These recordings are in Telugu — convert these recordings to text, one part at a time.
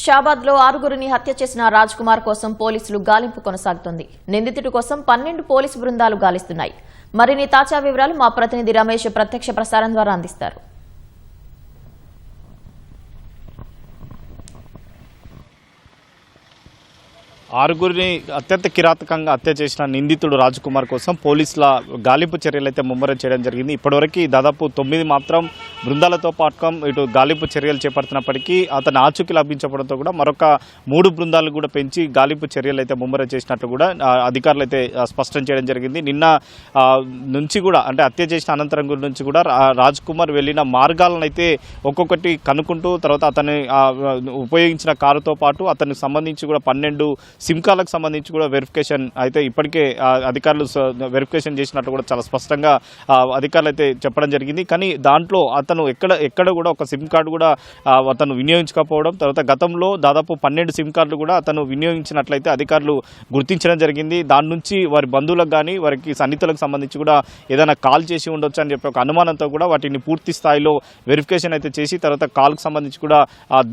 షాబాద్లో 6గురిని హత్య చేసిన రాజ్ కుమార్ కోసం పోలీసులు గాలింపు కొనసాగుతోంది. నిందితుడి కోసం 12 పోలీసు బృందాలు గాలిస్తున్నాయి. మరిన్ని తాజా వివరాలు మా ప్రతినిధి రమేష్ ప్రత్యక్ష ప్రసారం ద్వారా అందిస్తారు. ఆరుగురిని అత్యంత కిరాతకంగా హత్య చేసిన నిందితుడు రాజ్ కుమార్ కోసం పోలీసుల గాలింపు చర్యలు అయితే ముమ్మరం చేయడం జరిగింది. ఇప్పటివరకు దాదాపు 9 మాత్రం బృందాలతో పాటు ఇటు గాలింపు చర్యలు చేపడుతున్నప్పటికీ అతను ఆచూకీ లభించడంతో కూడా మరొక 3 బృందాలు కూడా పెంచి గాలింపు చర్యలు అయితే ముమ్మరం చేసినట్లు కూడా అధికారులు అయితే స్పష్టం చేయడం జరిగింది. నిన్న నుంచి కూడా అంటే హత్య చేసిన అనంతరం నుంచి కూడా రాజ్ కుమార్ వెళ్ళిన మార్గాలను అయితే ఒక్కొక్కటి కనుక్కుంటూ తర్వాత అతన్ని ఉపయోగించిన కారుతో పాటు అతనికి సంబంధించి కూడా 12 సిమ్ కార్డులకు సంబంధించి కూడా వెరిఫికేషన్ అయితే ఇప్పటికే అధికారులు వెరిఫికేషన్ చేసినట్లు కూడా చాలా స్పష్టంగా అధికారులు అయితే చెప్పడం జరిగింది. కానీ దాంట్లో అతను ఎక్కడ కూడా ఒక సిమ్ కార్డు కూడా అతను వినియోగించకపోవడం, తర్వాత గతంలో దాదాపు 12 సిమ్ కార్డులు కూడా అతను వినియోగించినట్లయితే అధికారులు గుర్తించడం జరిగింది. దాని నుంచి వారి బంధువులకు కానీ వారికి సన్నిహితులకు సంబంధించి కూడా ఏదైనా కాల్ చేసి ఉండొచ్చు అని చెప్పి ఒక అనుమానంతో కూడా వాటిని పూర్తి స్థాయిలో వెరిఫికేషన్ అయితే చేసి తర్వాత కాల్కు సంబంధించి కూడా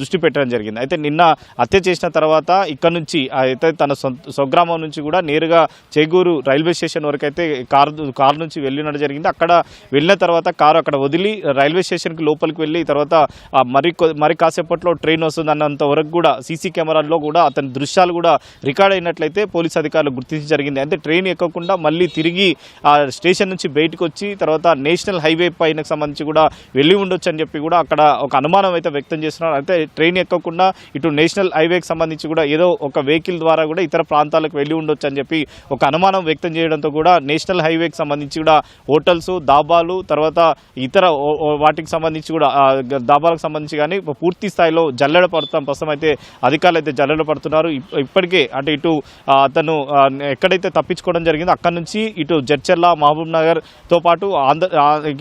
దృష్టి పెట్టడం జరిగింది. అయితే నిన్న హత్య చేసిన తర్వాత ఇక్కడ నుంచి అయితే తన స్వగ్రామం నుంచి కూడా నేరుగా చేగూరు రైల్వే స్టేషన్ వరకు అయితే కారు నుంచి వెళ్ళినట్టు జరిగింది. అక్కడ వెళ్ళిన తర్వాత కారు అక్కడ వదిలి రైల్వే స్టేషన్కి లోపలికి వెళ్ళి తర్వాత మరి కాసేపట్లో ట్రైన్ వస్తుంది అన్నంత వరకు కూడా సీసీ కెమెరాల్లో కూడా అతని దృశ్యాలు కూడా రికార్డ్ అయినట్లయితే పోలీసు అధికారులు గుర్తించి జరిగింది. అంటే ట్రైన్ ఎక్కకుండా మళ్ళీ తిరిగి ఆ స్టేషన్ నుంచి బయటకు వచ్చి తర్వాత నేషనల్ హైవే పైనకు సంబంధించి కూడా వెళ్ళి ఉండొచ్చు అని చెప్పి కూడా అక్కడ ఒక అనుమానం అయితే వ్యక్తం చేస్తున్నారు. అయితే ట్రైన్ ఎక్కకుండా ఇటు నేషనల్ హైవేకి సంబంధించి కూడా ఏదో ఒక వెహికల్ ద్వారా కూడా ఇతర ప్రాంతాలకు వెళ్ళి ఉండొచ్చు అని చెప్పి ఒక అనుమానం వ్యక్తం చేయడంతో కూడా నేషనల్ హైవేకి సంబంధించి కూడా హోటల్స్, దాబాలు, తర్వాత ఇతర వాటికి సంబంధించి కూడా దాబాలకు సంబంధించి కానీ పూర్తి స్థాయిలో జల్లెడ పడతాం ప్రస్తుతం అయితే అధికారులు అయితే జల్లెడ పడుతున్నారు. ఇప్పటికే అంటే ఇటు అతను ఎక్కడైతే తప్పించుకోవడం జరిగిందో అక్కడ నుంచి ఇటు జడ్చర్ల, మహబూబ్ నగర్తో పాటు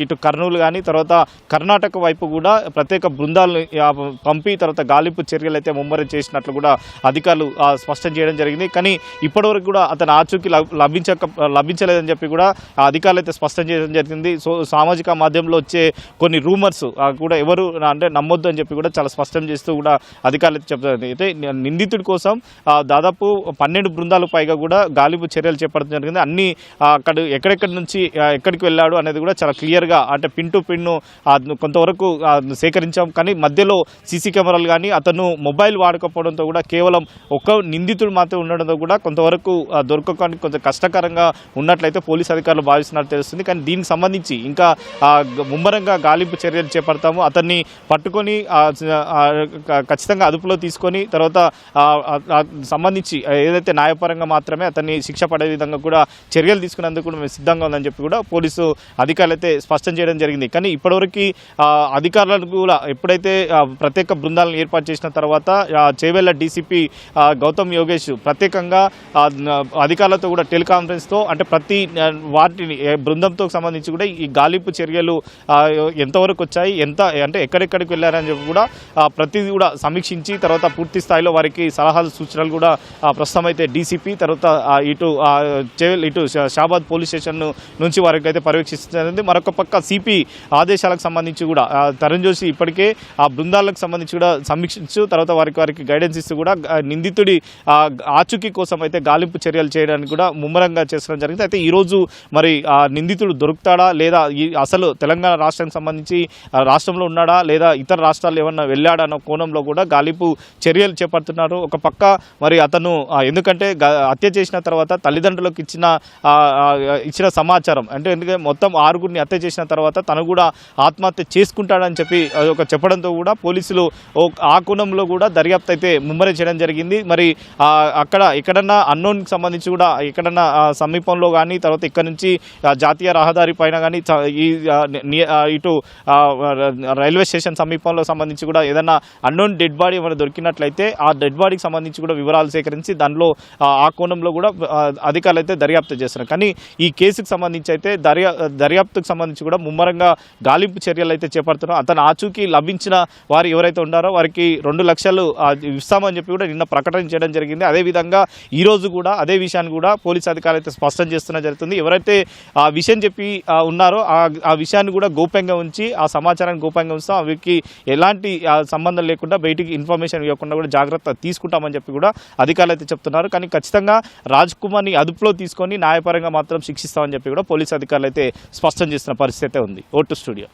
ఇటు కర్నూలు కానీ తర్వాత కర్ణాటక వైపు కూడా ప్రత్యేక బృందాలను పంపి తర్వాత గాలింపు చర్యలు అయితే ముమ్మరం చేసినట్లు కూడా అధికారులు స్పష్టం చేయడం జరిగింది. కానీ ఇప్పటివరకు కూడా అతను ఆచూకీ లభించలేదని చెప్పి కూడా అధికారులు అయితే స్పష్టం చేయడం జరిగింది. సో సామాజిక మాధ్యమంలో వచ్చే కొన్ని రూమర్స్ కూడా ఎవరు అంటే నమ్మొద్దు అని చెప్పి కూడా చాలా స్పష్టం చేస్తూ కూడా అధికారులు అయితే చెప్తారు. అయితే నిందితుడి కోసం దాదాపు 12 బృందాలకు పైగా కూడా గాలింపు చర్యలు చేపట్టడం జరిగింది. అన్ని అక్కడ ఎక్కడెక్కడి నుంచి ఎక్కడికి వెళ్ళాడు అనేది కూడా చాలా క్లియర్గా అంటే పిన్ టు పిన్ కొంతవరకు సేకరించాం. కానీ మధ్యలో సీసీ కెమెరాలు కానీ అతను మొబైల్ వాడకపోవడంతో కూడా కేవలం ఒక్క నిందితుడు మాత్రం ఉండడంతో కూడా కొంతవరకు దొరకడానికి కొంచెం కష్టకరంగా ఉన్నట్లయితే పోలీసు అధికారులు భావిస్తున్నట్టు తెలుస్తుంది. కానీ దీనికి సంబంధించి ఇంకా ముమ్మరంగా గాలింపు చర్యలు చేపడతాము. అతన్ని పట్టుకొని ఖచ్చితంగా అదుపులో తీసుకొని తర్వాత సంబంధించి ఏదైతే న్యాయపరంగా మాత్రమే అతన్ని శిక్ష పడే విధంగా కూడా చర్యలు తీసుకునేందుకు కూడా మేము సిద్ధంగా ఉందని చెప్పి కూడా పోలీసు అధికారులు అయితే స్పష్టం చేయడం జరిగింది. కానీ ఇప్పటివరకు అధికారులకు కూడా ఎప్పుడైతే ప్రత్యేక బృందాలను ఏర్పాటు చేసిన తర్వాత చేవెళ్ల డీసీపీ గౌతమ్ యోగేష్ ప్రత్యేకంగా అధికారులతో కూడా టెలికాన్ఫరెన్స్తో అంటే ప్రతి వాటిని బృందంతో సంబంధించి కూడా ఈ గాలింపు చర్యలు ఎంతవరకు వచ్చాయి, ఎంత అంటే ఎక్కడెక్కడికి వెళ్ళారని చెప్పి కూడా ప్రతిదీ కూడా సమీక్షించి తర్వాత పూర్తి స్థాయిలో వారికి సలహాలు సూచనలు కూడా ప్రస్తుతం అయితే డీసీపీ తర్వాత ఇటు షాబాద్ పోలీస్ స్టేషన్ నుంచి వారికి అయితే పర్యవేక్షిస్తుంది. మరొక పక్క సిపి ఆదేశాలకు సంబంధించి కూడా తరుణ్ జోషి ఇప్పటికే ఆ బృందాలకు సంబంధించి కూడా సమీక్షించు తర్వాత వారికి గైడెన్స్ ఇస్తూ కూడా నిందితుడి ఆచూకీ కోసం అయితే గాలింపు చర్యలు చేయడానికి కూడా ముమ్మరంగా చేస్తడం జరిగింది. అయితే ఈరోజు మరి నిందితుడు దొరుకుతాడా లేదా అసలు తెలంగాణ రాష్ట్రానికి సంబంధించి రాష్ట్రంలో ఉన్నాడా లేదా ఇతర రాష్ట్రాలు ఏమన్నా వెళ్ళాడా అన్న కోణంలో కూడా గాలింపు చర్యలు చేపడుతున్నారు. ఒక పక్క మరి అతను ఎందుకంటే హత్య చేసిన తర్వాత తల్లిదండ్రులకు ఇచ్చిన సమాచారం అంటే ఎందుకంటే మొత్తం 6గురిని హత్య చేసిన తర్వాత తను కూడా ఆత్మహత్య చేసుకుంటాడని చెప్పి చెప్పడంతో కూడా పోలీసులు ఆ కోణంలో కూడా దర్యాప్తు అయితే ముమ్మరం చేయడం జరిగింది. మరి అక్కడ ఎక్కడన్నా అన్నోన్కి సంబంధించి కూడా ఎక్కడన్నా సమీపంలో కానీ తర్వాత ఇక్కడ నుంచి జాతీయ రహదారి పైన కానీ ఇటు రైల్వే స్టేషన్ సమీపంలో సంబంధించి కూడా ఏదన్నా అన్నోన్ డెడ్ బాడీ ఏమైనా దొరికినట్లయితే ఆ డెడ్ బాడీకి సంబంధించి కూడా వివరాలు సేకరించి దానిలో ఆ కోణంలో కూడా అధికారులు అయితే దర్యాప్తు చేస్తున్నారు. కానీ ఈ కేసుకు సంబంధించి అయితే దర్యాప్తుకు సంబంధించి కూడా ముమ్మరంగా గాలింపు చర్యలు అయితే చేపడుతున్నారు. అతను ఆచూకీ లభించిన వారు ఎవరైతే ఉన్నారో వారికి 2 లక్షలు ఇస్తామని చెప్పి కూడా నిన్న ప్రకటన చేయడం జరిగింది. జరిగింది. అదేవిధంగా ఈరోజు కూడా అదే విషయాన్ని కూడా పోలీసు అధికారులు అయితే స్పష్టం చేస్తున్న జరుగుతుంది. ఎవరైతే ఆ విషయం చెప్పి ఉన్నారో ఆ విషయాన్ని కూడా గోప్యంగా ఉంచి ఆ సమాచారాన్ని గోప్యంగా ఉంచుతాం, అవికి ఎలాంటి సంబంధం లేకుండా బయటికి ఇన్ఫర్మేషన్ ఇవ్వకుండా కూడా జాగ్రత్త తీసుకుంటామని చెప్పి కూడా అధికారులు అయితే చెప్తున్నారు. కానీ ఖచ్చితంగా రాజ్ కుమార్ని అదుపులో తీసుకొని న్యాయపరంగా మాత్రం శిక్షిస్తామని చెప్పి కూడా పోలీసు అధికారులు అయితే స్పష్టం చేస్తున్న పరిస్థితి అయితే ఉంది. Vote studio.